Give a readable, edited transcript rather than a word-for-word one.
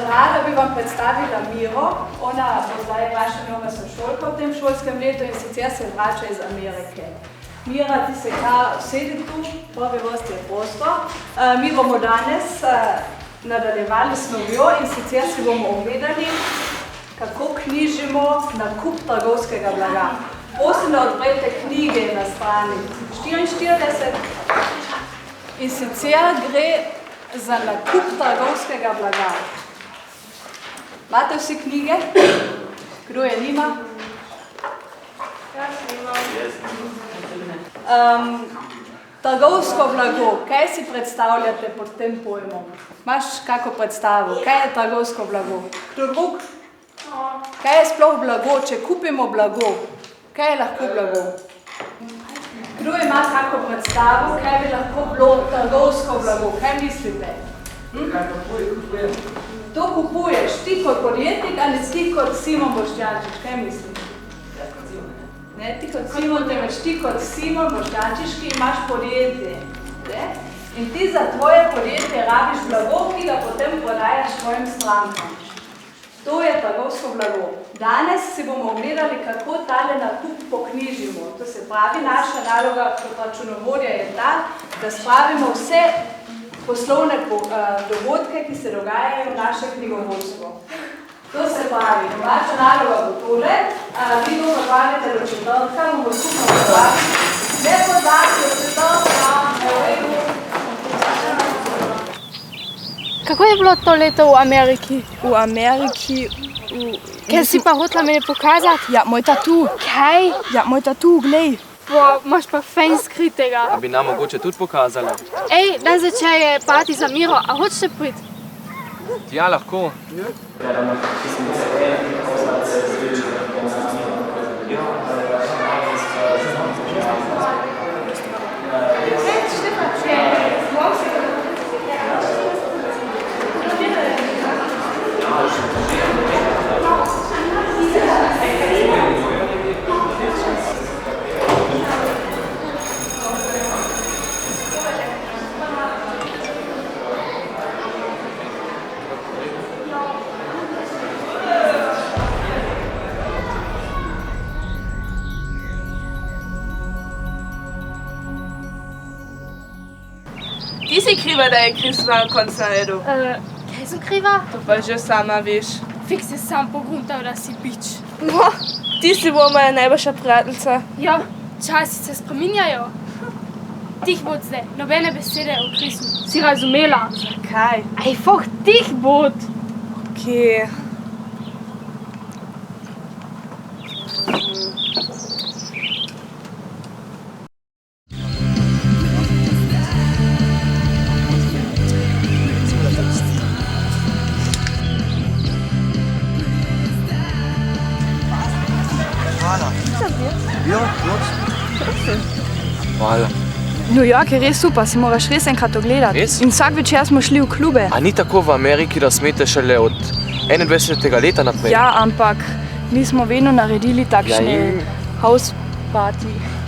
Rada bi vam predstavila Miro. Ona bo zdaj vaša nova sošolka v tem šolskem letu in sicer se vrača iz Amerike. Mira, ti se kar sedi tu, prvi vrsti je prosto. Mi bomo danes nadaljevali s novjo in sicer si bomo ogledali, kako knjižimo nakup trgovskega blaga. Prosim, da odprete knjige na strani 44 in sicer gre za nakup trgovskega blaga. Imate vsi knjige? Kdo je nima? Jaz nimam. Trgovsko blago, kaj si predstavljate pod tem pojmom? Imaš kako predstavo? Kaj je trgovsko blago? Kdo drug? Kaj je sploh blago, če kupimo blago? Kaj je lahko blago? Kdo ima kako predstavo, kaj bi lahko bilo trgovsko blago? Kaj mislite? To kupuješ ti kot podjetnik ali ti kot Simon Boštjančič? Kaj mislite? Ne, ti kot Simon, temveč ti kot Simon Boštjančič, ki imaš podjetje. In ti za tvoje podjetje rabiš blago, ki ga potem prodajaš svojim strankam. To je trgovsko blago. Danes si bomo ogledali, kako tale nakup poknjižimo. To se pravi, naša naloga kot računovodja je ta, da spravimo vse poslovne dogodke, ki se dogajajo v naše knjigovodstvo. To se pravi, naša naloga bo tole, vi to zapravite do četrtka, bomo skupno zapraviti. Ne podati do četrtka, Kako je bilo to leto v Ameriki? V Ameriki... Kaj si pa hotela meni pokazati? Ja, moj tatu. Kaj? Ja, moj tatu, glej. Imaš pa fejn skritega. A bi nam mogoče tudi pokazala? Ej, dan začej je party za Miro, a hočete priti? Ja, lahko. Ti si kriva, da je Chris na koncu naredil. Kaj sem kriva? To pa že sama veš. Fiks je sam pogruntal, da si bič. No, ti si bila moja najboljša prijateljica. Ja, časi se spreminjajo. Tih bod zdaj, nobene besede o Chrisu. Si razumela? Kaj? Ej, foh, tih bod. Okej. Hvala. New York je res super, si moraš res enkrat ogledati. Res? In vsak večer smo šli v klube. A ni tako v Ameriki, da smete šele od 21. leta naprej? Ja, ampak mi smo vedno naredili takšne Ja, in- house party.